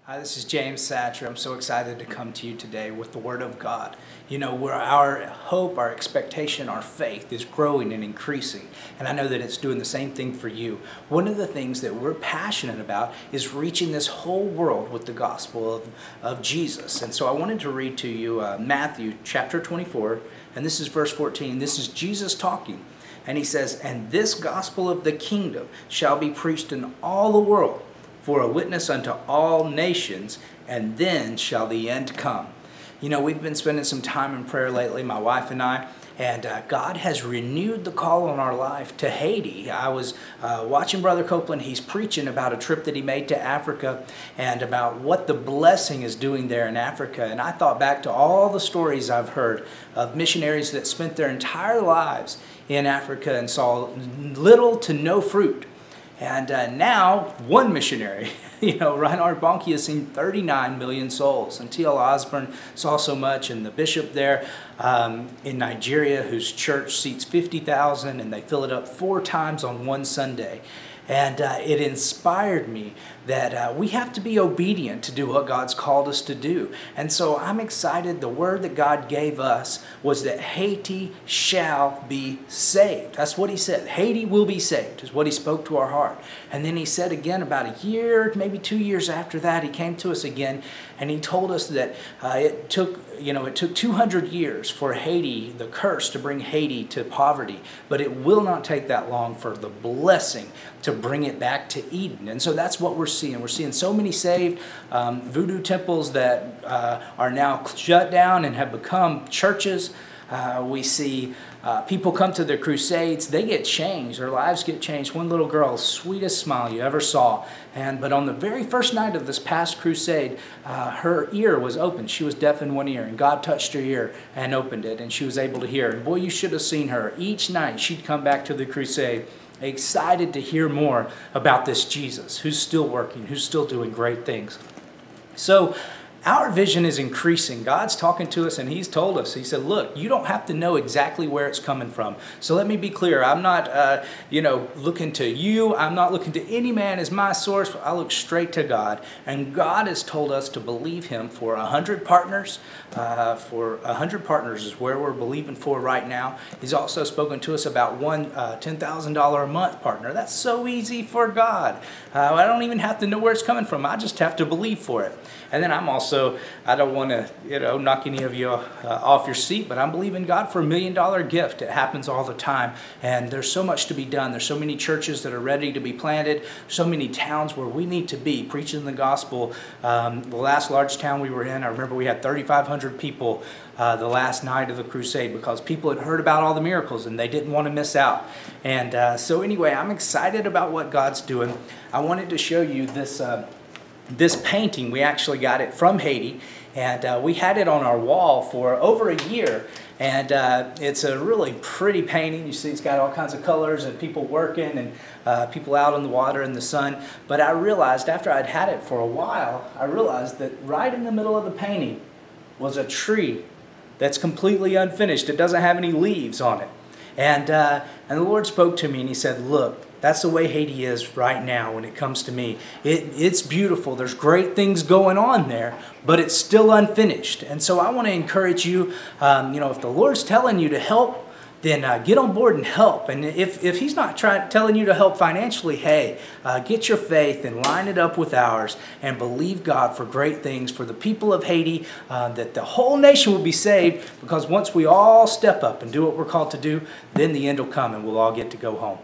Hi, this is James Satcher. I'm so excited to come to you today with the Word of God. You know, where our hope, our expectation, our faith is growing and increasing. And I know that it's doing the same thing for you. One of the things that we're passionate about is reaching this whole world with the gospel of Jesus. And so I wanted to read to you Matthew chapter 24, and this is verse 14. This is Jesus talking. And he says, "And this gospel of the kingdom shall be preached in all the world, for a witness unto all nations, and then shall the end come." You know, we've been spending some time in prayer lately, my wife and I, and God has renewed the call on our life to Haiti. I was watching Brother Copeland. He's preaching about a trip that he made to Africa and about what the blessing is doing there in Africa. And I thought back to all the stories I've heard of missionaries that spent their entire lives in Africa and saw little to no fruit. And now, one missionary, Reinhard Bonnke has seen 39 million souls. And T.L. Osborne saw so much, and the bishop there in Nigeria, whose church seats 50,000, and they fill it up 4 times on one Sunday. And it inspired me that we have to be obedient to do what God's called us to do. And so I'm excited. The word that God gave us was that Haiti shall be saved. That's what he said. Haiti will be saved is what he spoke to our heart. And then he said again about a year, maybe 2 years after that, he came to us again and he told us that it took 200 years for Haiti, the curse, to bring Haiti to poverty. But it will not take that long for the blessing to bring it back to Eden. And so that's what we're seeing. We're seeing so many saved voodoo temples that are now shut down and have become churches. We see people come to the crusades. They get changed. Their lives get changed. One little girl, sweetest smile you ever saw. But on the very first night of this past crusade, her ear was open. She was deaf in one ear, and God touched her ear and opened it, and she was able to hear. And boy, you should have seen her. Each night she'd come back to the crusade excited to hear more about this Jesus who's still working, who's still doing great things. So our vision is increasing. God's talking to us and he's told us, he said, look, you don't have to know exactly where it's coming from. So let me be clear. I'm not, looking to you. I'm not looking to any man as my source. I look straight to God. And God has told us to believe him for 100 partners. For 100 partners is where we're believing for right now. He's also spoken to us about one $10,000 a month partner. That's so easy for God. I don't even have to know where it's coming from. I just have to believe for it. And then I'm also, I don't want to, knock any of you off your seat, but I'm believing God for $1 million gift. It happens all the time. And there's so much to be done. There's so many churches that are ready to be planted, so many towns where we need to be preaching the gospel. The last large town we were in, I remember we had 3,500 people the last night of the crusade because people had heard about all the miracles and they didn't want to miss out. And so anyway, I'm excited about what God's doing. I wanted to show you this painting. We actually got it from Haiti, and we had it on our wall for over a year. And it's a really pretty painting. You see it's got all kinds of colors and people working and people out in the water in the sun. But I realized after I'd had it for a while, I realized that right in the middle of the painting was a tree that's completely unfinished. It doesn't have any leaves on it. And the Lord spoke to me and he said, look, that's the way Haiti is right now when it comes to me. It's beautiful. There's great things going on there, but it's still unfinished. And so I want to encourage you, if the Lord's telling you to help, then get on board and help. And if he's not telling you to help financially, hey, get your faith and line it up with ours and believe God for great things for the people of Haiti, that the whole nation will be saved, because once we all step up and do what we're called to do, then the end will come and we'll all get to go home.